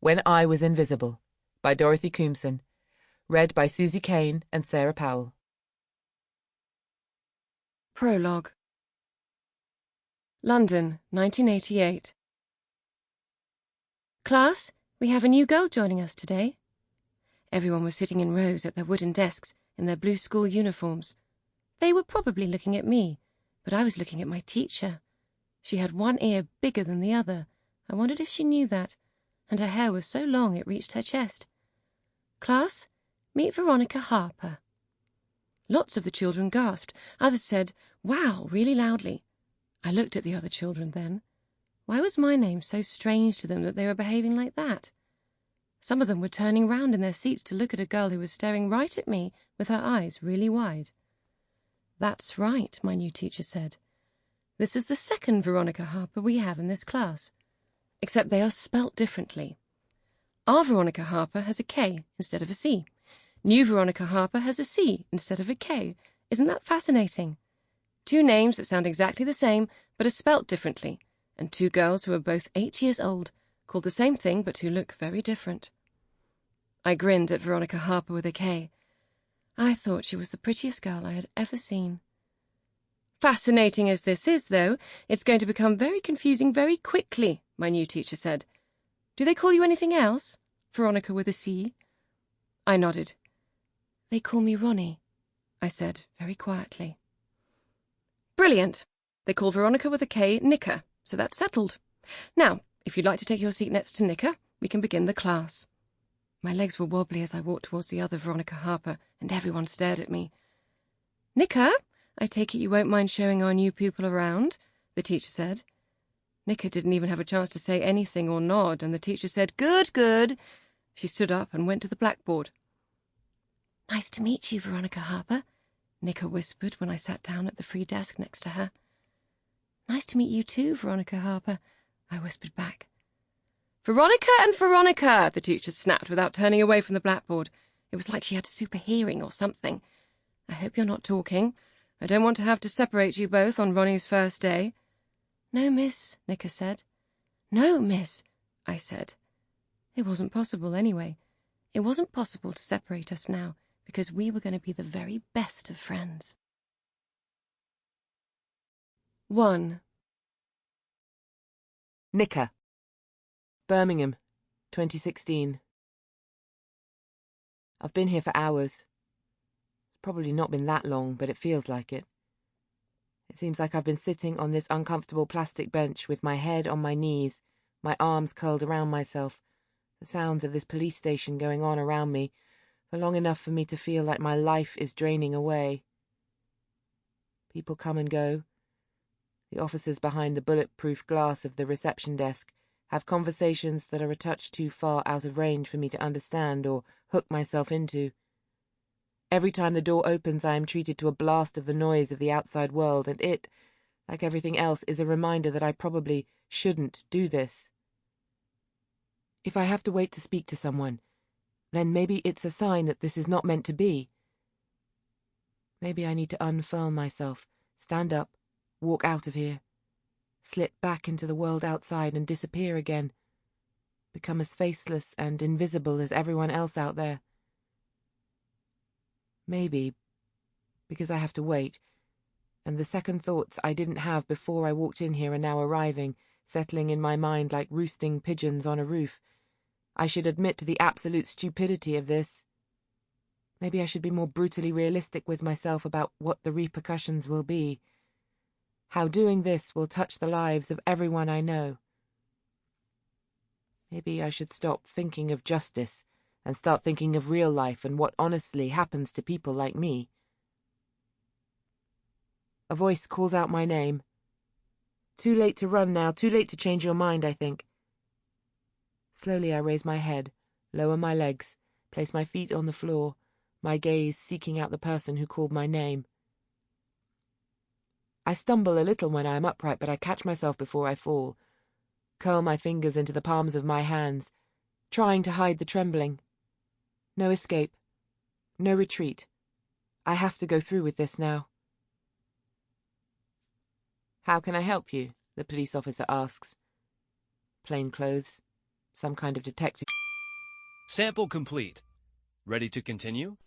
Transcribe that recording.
When I Was Invisible by Dorothy Koomson. Read by Susy, Kane and Sara Powell. Prologue. London, 1988. Class, we have a new girl joining us today. Everyone was sitting in rows at their wooden desks in their blue school uniforms. They were probably looking at me, but I was looking at my teacher. She had one ear bigger than the other. I wondered if she knew that, and her hair was so long it reached her chest. Class, meet Veronica Harper. Lots of the children gasped. Others said, "Wow," really loudly. I looked at the other children then. Why was my name so strange to them that they were behaving like that? Some of them were turning round in their seats to look at a girl who was staring right at me with her eyes really wide. "That's right," my new teacher said. "This is the second Veronica Harper we have in this class, except they are spelt differently. Our Veronica Harper has a K instead of a C. New Veronica Harper has a C instead of a K. Isn't that fascinating? Two names that sound exactly the same but are spelt differently, and two girls who are both 8 years old, called the same thing but who look very different." I grinned at Veronica Harper with a K. I thought she was the prettiest girl I had ever seen. "Fascinating as this is, though, it's going to become very confusing very quickly," my new teacher said. "Do they call you anything else? Veronica with a C?" I nodded. "They call me Ronnie," I said very quietly. "Brilliant. They call Veronica with a K Nika, so that's settled. Now, if you'd like to take your seat next to Nika, we can begin the class." My legs were wobbly as I walked towards the other Veronica Harper, and everyone stared at me. "Nika, I take it you won't mind showing our new pupil around," the teacher said. Nika didn't even have a chance to say anything or nod, and the teacher said, "Good, good." She stood up and went to the blackboard. "Nice to meet you, Veronica Harper," Nika whispered when I sat down at the free desk next to her. "Nice to meet you too, Veronica Harper," I whispered back. "Veronica and Veronica," the teacher snapped without turning away from the blackboard. It was like she had super hearing or something. "I hope you're not talking. I don't want to have to separate you both on Ronnie's first day." "No, miss," Nika said. "No, miss," I said. It wasn't possible anyway. It wasn't possible to separate us now, because we were going to be the very best of friends. 1. Nika. Birmingham, 2016. I've been here for hours. It's probably not been that long, but it feels like it. It seems like I've been sitting on this uncomfortable plastic bench with my head on my knees, my arms curled around myself, the sounds of this police station going on around me, for long enough for me to feel like my life is draining away. People come and go. The officers behind the bulletproof glass of the reception desk have conversations that are a touch too far out of range for me to understand or hook myself into. Every time the door opens, I am treated to a blast of the noise of the outside world, and it, like everything else, is a reminder that I probably shouldn't do this. If I have to wait to speak to someone, then maybe it's a sign that this is not meant to be. Maybe I need to unfurl myself, stand up, walk out of here, slip back into the world outside and disappear again, become as faceless and invisible as everyone else out there. Maybe, because I have to wait, and the second thoughts I didn't have before I walked in here are now arriving, settling in my mind like roosting pigeons on a roof, I should admit to the absolute stupidity of this. Maybe I should be more brutally realistic with myself about what the repercussions will be, how doing this will touch the lives of everyone I know. Maybe I should stop thinking of justice and start thinking of real life and what honestly happens to people like me. A voice calls out my name. Too late to run now, too late to change your mind, I think. Slowly I raise my head, lower my legs, place my feet on the floor, my gaze seeking out the person who called my name. I stumble a little when I am upright, but I catch myself before I fall, curl my fingers into the palms of my hands, trying to hide the trembling. No escape. No retreat. I have to go through with this now. "How can I help you?" the police officer asks. Plain clothes. some kind of detective. Sample complete. Ready to continue?